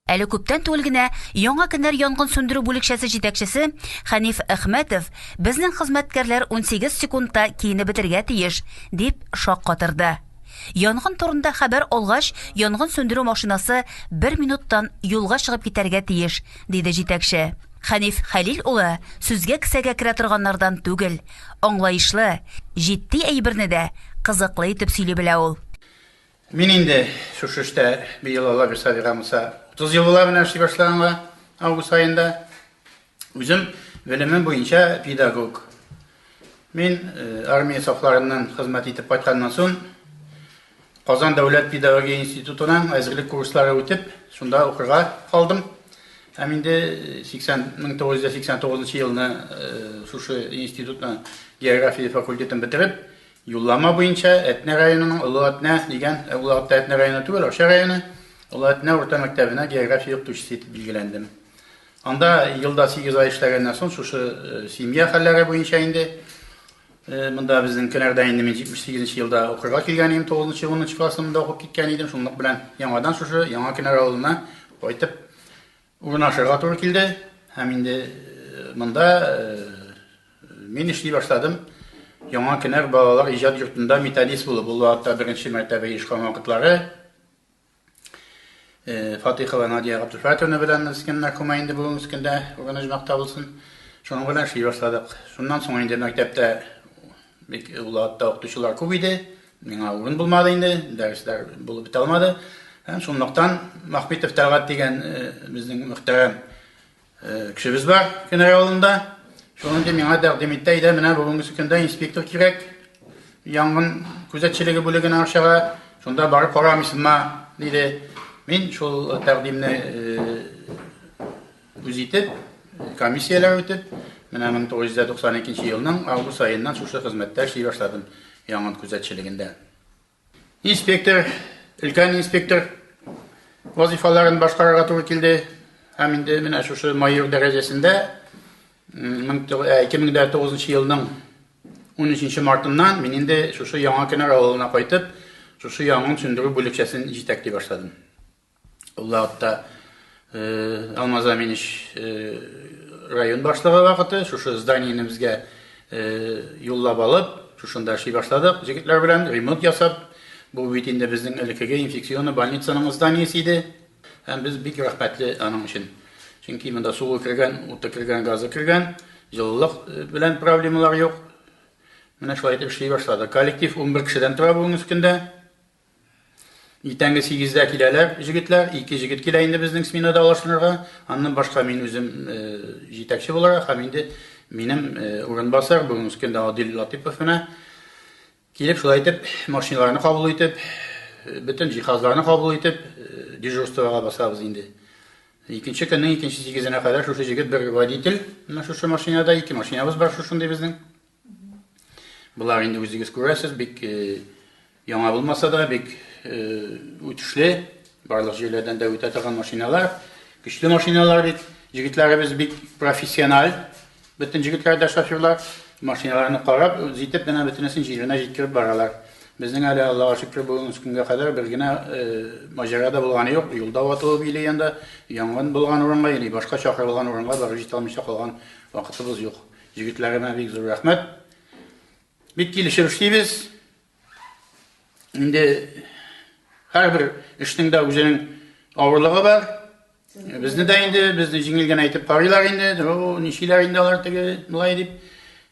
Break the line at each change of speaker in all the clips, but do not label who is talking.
Әле күптән түгел генә Яңа көннәр янгын сүндерү бүлекчәсе җитәкчесе Хәниф Әхмәтов безнең хезмәткәрләр 18 секундта киенеп бетергә тиеш дип шаккатырды. Янгын турында хәбәр алгач, янгын сүндерү машинасы 1 минуттан юлга чыгып китәргә тиеш, диде җитәкче. Хәниф Хәлил улы сүзгә кесәгә керә торганнардан түгел, аңлаешлы, җитди әйберне дә кызыклы итеп сөйли белә ул.
Мин инде шушы эштә быел Алла бирсә бирәмсә 30 ел була менә эшли башлаганга август айында. Үзем белемем буенча педагог. Мин армия сафларыннан хезмәт итеп кайтканнан соң Казан дәүләт педагогия институтынан әзерлек курслары үтеп, шунда укырга калдым. Һәм инде 1989 елны шушы институтның география факультетын бетереп, юллама буенча Әтнә районының Олы Әтнә дигән, Олы Әтнә районы түгел, Аша районы, Олы Әтнә урта мәктәбенә география укытучысы итеп билгеләндем. Анда елда 8 ай эшләгәннән соң шушы семья хәлләре буенча инде монда безнең көннәрдә инде 78 елда укырга килгән идем, 9-10 классымда укып киткән идем. Шунлык белән яңадан шушы Яңа көннәр авылына кайтып урнашырга туры килде. Һәм инде монда мин эшли башладым. Яңа көннәр балалар иҗат йортында методист булып, бу вакытта беренче мәртәбә ишкан вакытлары Фатихова Надия Габдулфатовна белән искәннәр күмә инде бүгенге көндә урнашмакта булсын. Шуның белән эшли башладык. Шуннан соң инде мәктәптә бик улатта укытучылар күп иде. Миңа урын булмады инде, дәресләр булып бетә алмады. Һәм шунлыктан Махметов Тәлгат дигән безнең мөхтәрәм кешебез бар Көннәр авылында. Шуның да миңа тәкъдим итте, менә бүгенге көндә инспектор кирәк. Янгын күзәтчелеге бүлегенә акчага, шунда барып карамыйсыңмы диде. Мин шул тәкъдимне үз итеп, комиссияләр үтеп, менә 1992 елның август аеннан шушы хезмәттә эшли башладым янгын күзәтчелегендә. Инспектор, өлкән инспектор вазифаларын башкарырга туры килде. Һәм инде менә шушы майор дәрәҗәсендә 2009 елның 13 мартыннан мин инде шушы Яңа көннәр авылына кайтып, шушы янгын сүндерү бүлекчәсен җитәкли башладым. Ул вакытта Алмаз Аминич район башлыгы вакыты, шушы зданиене безгә юллап алып, шушында эшли башладык. Җегетләр белән ремонт ясап, бу бит инде безнең элеккеге инфекционный больницаның зданиесе иде. Һәм без бик рәхмәтле аның өчен. Чөнки монда суы кергән, уты кергән, газы кергән, җылылык белән проблемалар юк. Менә шулай итеп эшли башладык. Коллектив 11 кешедән тора бүгенге көндә. Иртәнге 8-дә киләләр җегетләр, 2 җегет килә инде безнең сменада алышынырга. Аннан башка мин үзем җитәкче буларак, һәм инде минем урынбасар бүгенге көндә Адил Латипов менә килеп шулай итеп машиналарны кабул итеп, бөтен җиһазларны кабул итеп дежурствога басабыз инде. Икенче көннең икенче 8-енә кадәр шушы җегет бер водитель, менә шушы машинада 2 машинабыз бар шушындый безнең. Булар инде үзегез күрәсез, бик яңа булмаса да бик үтешле, барлык җирләрдән дә үтә торган машиналар, көчле машиналар бит. Җегетләребез бик профессиональ, бөтен җегетләр дә шоферлар, машиналарны карап, җитеп менә бөтенесен җиренә җиткереп баралар. Безнең әле Аллаһка шөкер бүгенге көнгә кадәр бер генә маҗарада булганы юк. Юлда ватылып или янда янгын булган урынга или башка чакырылган урынга барып җитә алмыйча калган вакытыбыз юк. Җегетләргә бик зур рәхмәт. Бик килешеп эшлибез. Инде һәрбер эшнең дә үзенең авырлыгы бар. Безне дә инде безне җиңелгән әйтеп карыйлар инде. Ничиләр инде алар теге булай дип.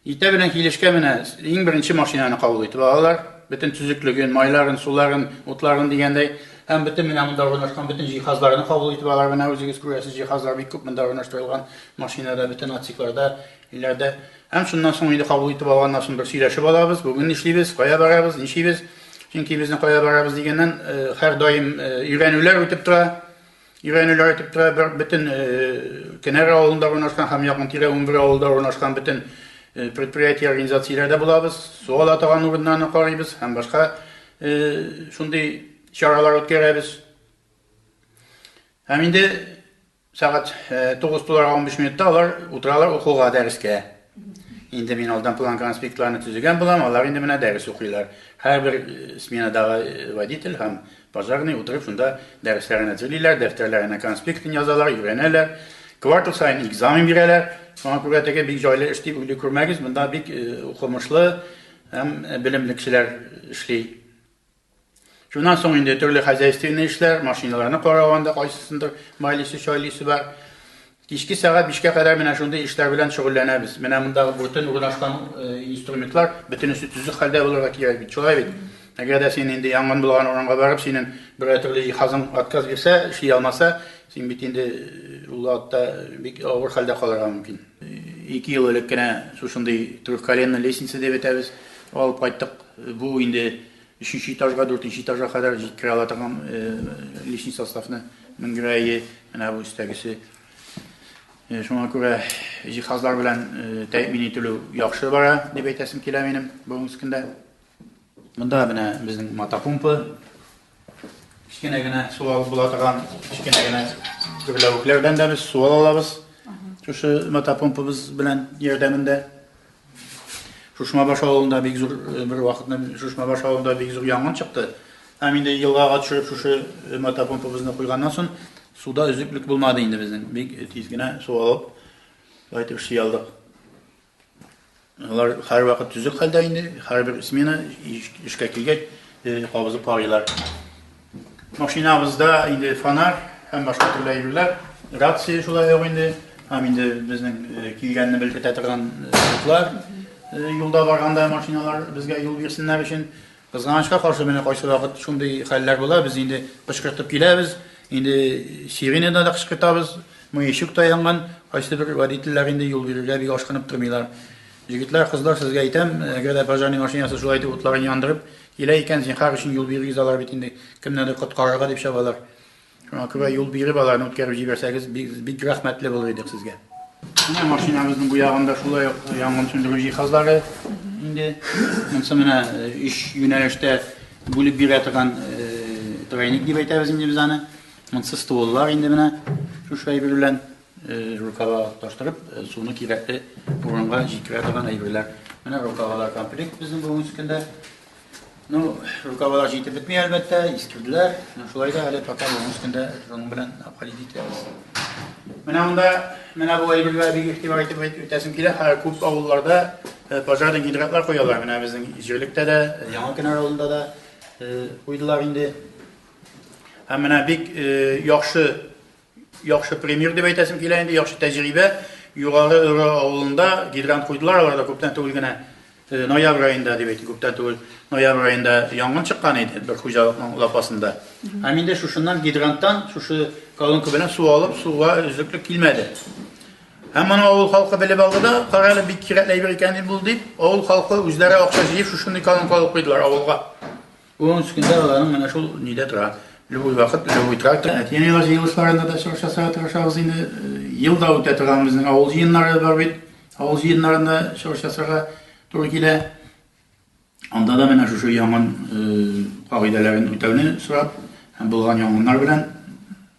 Итә белән килешкә менә иң беренче машинаны кабул итеп алалар. Бөтен төзеклеген, майларын, суларын, утларын дигәндәй, һәм бөтен менә монда урнашкан бөтен җиһазларны кабул итеп алалар. Менә үзегез күрәсез, җиһазлар бик күп монда урнаштырылган машинада, бөтен отсекларда, илләрдә. Һәм шуннан соң инде кабул итеп алганнан соң бер сөйләшеп алабыз. Бүген нишлибез, кая барабыз, ничибез? Чөнки безнең кая барабыз дигәннән һәр даим өйрәнүләр үтеп тора. Өйрәнүләр үтеп тора. Бөтен Көннәр авылында урнашкан һәм якын тирә 11 авылда урнашкан бөтен предприятие организацияләрдә булабыз. Суал атаган урыннарны карыйбыз һәм башка шундый чаралар үткәрәбез. Һәм инде сәгать 9:15 минутта алар утыралар укуга дәрескә. Инде мин алдан план конспектларны төзегән булам, алар инде менә дәрес укыйлар. Һәрбер сменадагы водитель һәм пожарный утырып шунда дәресләрен әзерлиләр, дәфтәрләренә конспектын язалар, өйрәнәләр. Квартал сайын экзамен бирәләр. Шуңа күрә теге бик җайлы эш дип уйлый күрмәгез, монда бик укымышлы һәм белемле кешеләр эшли. Шуннан соң инде төрле хозяйственный эшләр, машиналарны караганда кайсысындыр майлысы, шайлысы бар. Кичке сәгать 5-кә кадәр менә шундый эшләр белән шөгыльләнәбез. Менә мондагы бүтән урнашкан инструментлар бөтенесе төзек хәлдә булырга кирәк бит. Шулай бит. Әгәр дә син инде янгын булган урынга барып, синең бер төрле хазың отказ бирсә, эшли алмаса, син бит инде ул атта бик авыр хәлдә калырга мөмкин. 2 ел элек кенә шушындый трехколенный лестница дип әйтәбез, алып кайттык. Бу инде 3-нче этажга, 4-нче этажга кадәр җиткерә ала торган личный составны менгерәе, менә бу үстәгесе. Шуңа күрә җиһазлар белән тәэмин ителү яхшы бара дип әйтәсем килә минем бүгенге көндә. Монда менә безнең мотопомпа, кичкенә генә су алып була торган, кичкенә генә гөрләвекләрдән дә без су алабыз. Шушы мотопомпабыз белән ярдәмендә. Шушмабаш авылында бик зур бер вакытны Шушмабаш авылында бик зур янгын чыкты. Һәм инде елгага төшереп шушы мотопомпабызны куйганнан соң суда өзеклек булмады инде безнең. Бик тиз генә су алып кайтып эшли алдык. Алар һәр вакыт төзек хәлдә инде, һәрбер смена эшкә килгәч кабызып карыйлар. Машинабызда инде фонарь һәм башка төрле әйберләр, рация шулай ук инде, һәм инде безнең килгәнне белгертә торган юллар, юлда барганда машиналар безгә юл бирсеннәр өчен. Кызганычка каршы менә кайсы вакыт шундый хәлләр була, без инде кычкыртып киләбез, инде сиренада да кычкыртабыз, мыйшык таянган, кайсы бер водительләр инде юл бирергә бик ашкынып тормыйлар. Җегетләр, кызлар, сезгә әйтәм, әгәр дә пожарный машинасы шулай дип утларын яндырып, килә икән, зинһар өчен юл бирегез, алар бит инде кемнәдер коткарырга дип чабалар. Шуңа күрә юл биреп аларны үткәреп җибәрсәгез, бик рәхмәтле булыр идек сезгә. Менә машинабызның бу ягында шулай ук янгын сөндерү җиһазлары инде монсы менә 3 юнәлештә бүлеп бирә торган тройник дип әйтәбез инде без аны. Монсы стволлар инде менә шушы әйбер белән рукава таштырып, суны кирәкле урынга җиткерә торган әйберләр. Менә рукавалар комплект безнең бүгенге көндә. Рукавалар җитеп бетми әлбәттә, искерделәр. Шулай да әле пока бүгенге көндә шуның белән апхалит итәбез. Менә бу әйбергә бик игътибар итеп үтәсем килә. Һәр күп авылларда пожарный гидратлар куялар. Менә безнең җирлектә дә, Яңа Кенар авылында да куйдылар инде. Һәм менә бик яхшы пример дип әйтәсем килә инде, яхшы тәҗрибә. Югары Өрө авылында гидрант куйдылар, аларда күптән түгел генә ноябрь айында дип әйтик, күптән түгел ноябрь айында янгын чыккан иде бер хуҗалыкның лапасында. Һәм инде шушыннан гидранттан шушы колонка белән су алып, суга өзеклек килмәде. Һәм моны авыл халкы белеп алды да, каралы бик кирәкле әйбер икән дип булды дип, авыл халкы үзләре акча җыеп шушындай колонка алып куйдылар авылга. Бүгенге көндә аларның менә шул нидә тора. Любой вакыт, любой трактор. Яңа ел җыелышларында да чыгышасы тырышабыз инде. Елда үтә торган безнең авыл җыеннары бар бит. Авыл җыеннарында чыгышасыга туры килә. Анда да менә шушы яңгын кагыйдәләрен үтәүне сорап, һәм булган яңгыннар белән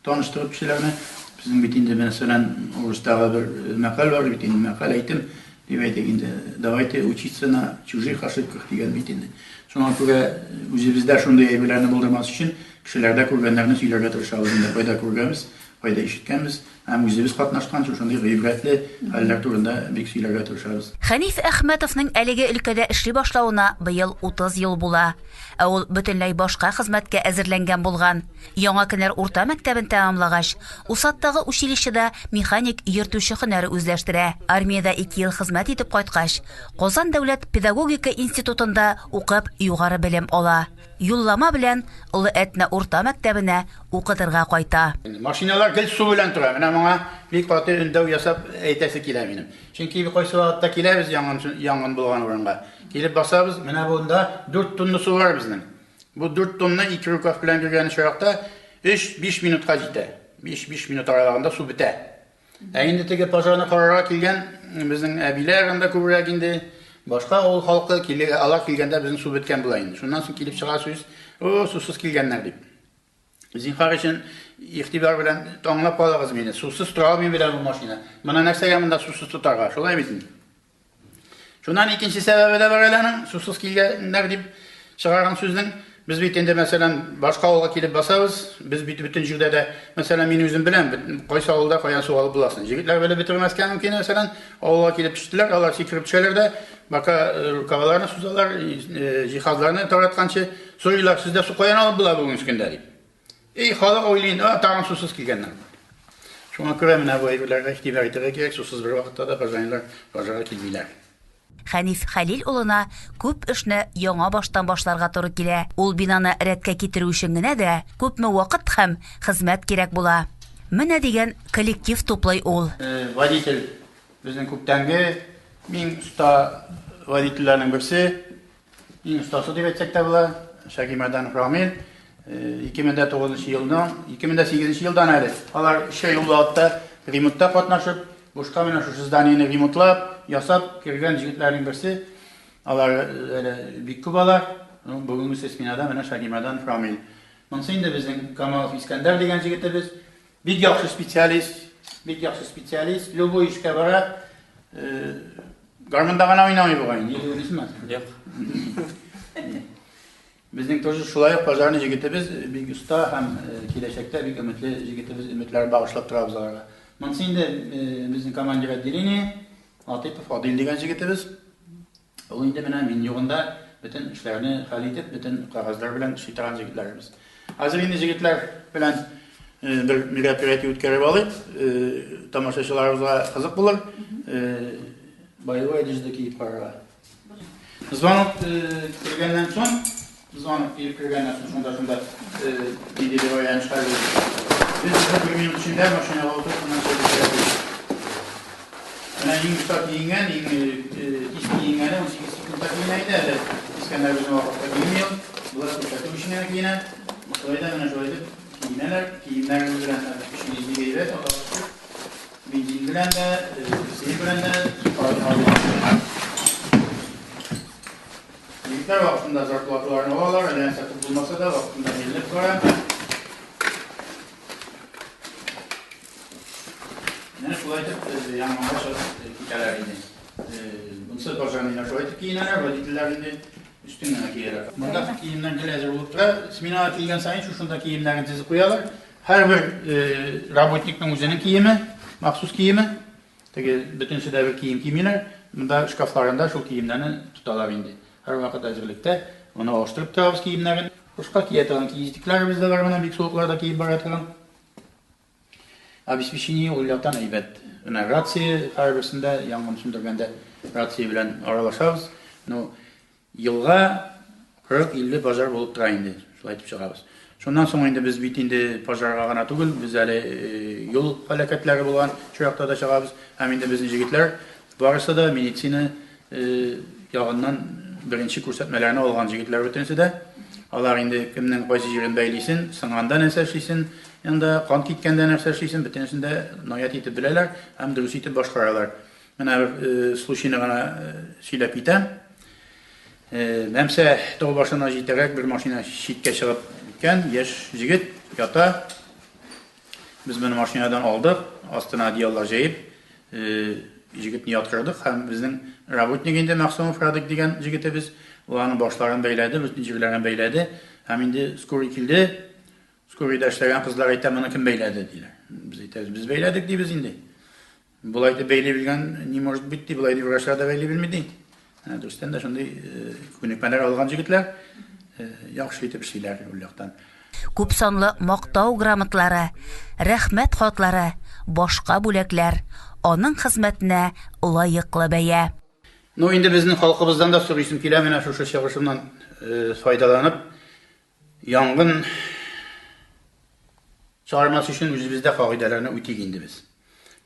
таныштырып кешеләрне. Безнең бит инде мәсәлән урыстагы бер мәкаль бар бит инде, мәкаль әйтем дип әйтик инде. Давайте учиться на чужих ошибках дигән бит инде. Шуңа күрә үзебездә шундый әйберләрне булдырмас өчен кешеләрдә күргәннәрне сөйләргә тырышабыз инде. Кайда күргәнбез, кайда ишеткәнбез, һәм үзебез катнашкан шундый гыйбрәтле хәлләр турында бик сөйләргә тырышабыз.
Хәниф Әхмәтовның әлеге өлкәдә эшли башлауына быел 30 ел була. Ә ул бөтенләй башка хезмәткә әзерләнгән булган. Яңа Кенәр урта мәктәбен тәмамлагач, Усаттагы училищеда механик йөртүче һөнәре үзләштерә. Армиядә 2 ел хезмәт итеп кайткач, Казан дәүләт педагогика институтында укып югары белем ала. Юллама белән Улы Әтнә урта мәктәбенә укытырга кайта.
Машиналар гел су белән тора. Менә моңа бик каты өндәү ясап әйтәсе килә минем. Чөнки кайсы вакытта киләбез янгын булган урынга. Килеп басабыз, менә бунда 4 тонна су бар безнең. Бу 4 тонна 2 рукав белән кергән чакта 3-5 минутка җитә. 5 минут аралыгында су бетә. Ә инде теге пожарны карарга килгән безнең әбиләр анда күбрәк инде башка авыл халкы алар килгәндә безнең су беткән була инде. Шуннан соң килеп чыга сүз, сусыз килгәннәр дип. Зинһар өчен игътибар белән таңлап калыгыз мине. Сусыз тора алмый белән бу машина. Моны нәрсәгә монда сусыз тотарга? Шулай бит. Şundan ikinci sebebi de var elenin, susuz kilgenler deyip çıkaran sözün. Biz bitinde mesela başka oğla kilip basarız. Biz bütün jirde de mesela meni özüm bilen koysa oğulda koyan sualı bulasın. Jigitler böyle bitirmezken mümkün mesela oğla kilip düştüler. Onlar sikirip düşerler de baka kavalarını suzalar, cihazlarını taratkançı soruyorlar sizde su koyan alıp bular bugün üskünde deyip. Halı oylayın, tağın susuz kilgenler. Şuna kıremine bu evlerine ihtibar ettirek gerek susuz bir vakitte de kazanırlar, pazara kilbiler.
Хәниф Хәлил улына күп эшне яңа баштан башларга туры килә. Ул бинаны рәткә китерү өчен генә дә күпме вакыт һәм хезмәт кирәк була. Менә дигән коллектив туплай ул.
Водитель безнең күптәнге мин уста водительләрнең берсе, иң остасы дип әйтсәк тә була, Шакимадан Рамил 2009 елдан, 2008 елдан әле. Алар шәй юллатта ремонтта катнашып, бушка менә шушы зданиене ремонтлап, ясап кергән җегетләрнең берсе. Алар әле бик күп алар. Бүгенге сесминада менә Шакимадан Рамил. Монсы инде безнең Камал Искәндәр дигән җегетебез. Бик яхшы специалист, любой эшкә бара. Гармонда гына уйнамый бугай. Ни дисезме? Юк. Безнең тоже шулай пожарный җегетебез, бик уста һәм киләчәктә бик өметле җегетебез, өметләр багышлап торабыз аларга. Монсы инде безнең командир отделение Атипов Адил дигән җегетебез. Ул инде менә мин югында бөтен эшләрне хәл итеп, бөтен кагазлар белән эшли торган җегетләрбез. Хәзер инде җегетләр белән bir мероприятие үткәреп алыйк. Тамашачыларыбызга кызык булыр. Боевой одежда киеп карарга. Звонок кергәннән соң, шунда диде бер аян чыгарып. Biz bir minut içinde maşinaya oturup ondan sonra çıkarıyoruz. Yani en üstat yiyingen, iski yiyingene 18 sekunda giyineydi. İskender bizim vakitte giymiyor. Bunlar kuşatı işine giyinen. Soyda bana şöyle giyineler. Giyimlerini bilen de işini giyiyor. Bildiğin bilen de, seni bilen de Büyükler vaktinde zartlatlarını olarlar. Ölen sakıp bulmasa da vaktinde millet koyar. Yani şulaytıp yanmaya hikayelerinde. Bunsı başarıyla şulaytıp giyinenler, vaditlilerinde üstünden giyiyorlar. Bunda giyimden gelezir olup da, seminara kilgen sayın şuşunda giyimlerin sizi koyarlar. Her bir rabotnikten üzerinin giyimi, mahsus giyimi. Bütün süre bir giyim giymiyorlar. Bunda şkaflarında şu giyimlerini tutarlar indi. Her vakit hazırlıkta onu oluşturup tarafız giyimlerin. Kuşka giyetilen giyizdikler bizde var, bana bir soğuklarda giyim baratılan. Обеспечение уйлактан әйбәт. Менә рация һәрберсендә яңгын сүндергәндә рация белән аралашабыз. Ну, елга 40-50 пожар булып тора инде. Шулай итеп чыгабыз. Шуннан соң инде без бит инде пожарга гына түгел, без әле юл һәлакәтләре булган чиракта да чыгабыз. Һәм инде безнең җегетләр барысы да медицина ягыннан беренче күрсәтмәләрне алган җегетләр бөтенесе дә. Алар инде кемнең кайсы җирен бәйлисен, сыңганда нәрсә эшлисен, янда кан киткәндә нәрсә эшлисен, бөтенесендә наят итеп беләләр һәм дөрес итеп башкаралар. Менә бер случайны гына сөйләп итәм. Мәмсә тау башына җитәрәк бер машина читкә чыгып киткән, яшь җегет ята. Без моны машинадан алдык, астына одеяллар җәеп, җегетне яткырдык һәм безнең работник инде Мәхсүмов Радик дигән җегетебез Уларның башларын бәйләде, бүтән җирләрен бәйләде. Һәм инде скорый килде. Скорыйда эшләгән кызлар әйтә, моны кем бәйләде диләр. Без әйтәбез, без бәйләдек дибез инде. Булай дип бәйләй белгән не может быть ди, булай дип врачлар да бәйләй белмәде. Дөрестән дә шундый күнекмәләр алган җегетләр яхшы итеп эшлиләр ул яктан.
Күп санлы мактау грамоталары, рәхмәт хатлары, башка бүләкләр аның хезмәтенә лаеклы бәя.
Ну, инде безнең халкыбыздан да сорыйсым килә, менә шушы чыгышымнан файдаланып, янгын чыгармасы өчен үзебездә кагыйдәләрне үтик инде без.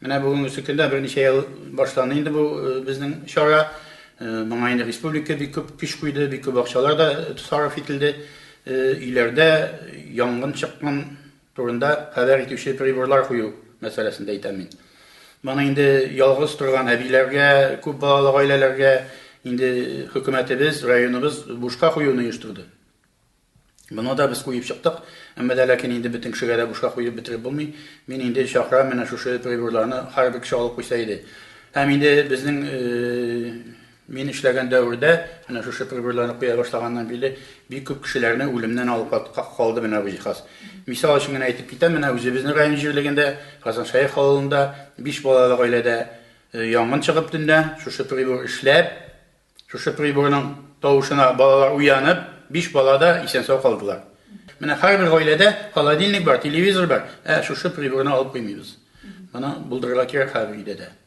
Менә бүгенге көндә берничә ел башланды инде бу безнең чара. Моңа инде республика бик күп көч куйды, бик күп акчалар да сарыф ителде. Иләрдә янгын чыккан турында хәбәр итүче приборлар кую мәсьәләсендә әйтәм мин. Бана инде ялгыз торган әбиләргә, күп балалы гаиләләргә инде хөкүмәтебез, районыбыз бушка куюны оештырды. Буны да без куеп чыктык, әмма дә ләкин инде бөтен кешегә дә бушка куеп бетереп булмый. Мин инде шәһәр менә шушы приборларны һәр бер кеше алып куйса иде. Һәм инде безнең Мин эшләгән дәврдә, менә шушы приборларны куя башлаганнан бирле, бик күп кешеләрне үлемнән алып калды менә бу җиһаз. Мисал өчен генә әйтеп китәм, менә үзебезнең район җирлегендә, Казаншаһир авылында 5 балалы гаиләдә янгын чыгып төндә, шушы прибор эшләп, шушы приборның тавышына балалар уянып, 5 бала да исән-сау калдылар. Менә һәрбер гаиләдә холодильник бар, телевизор бар, шушы приборны алып куймыйбыз. Моны булдырырга кирәк һәр өйдә дә.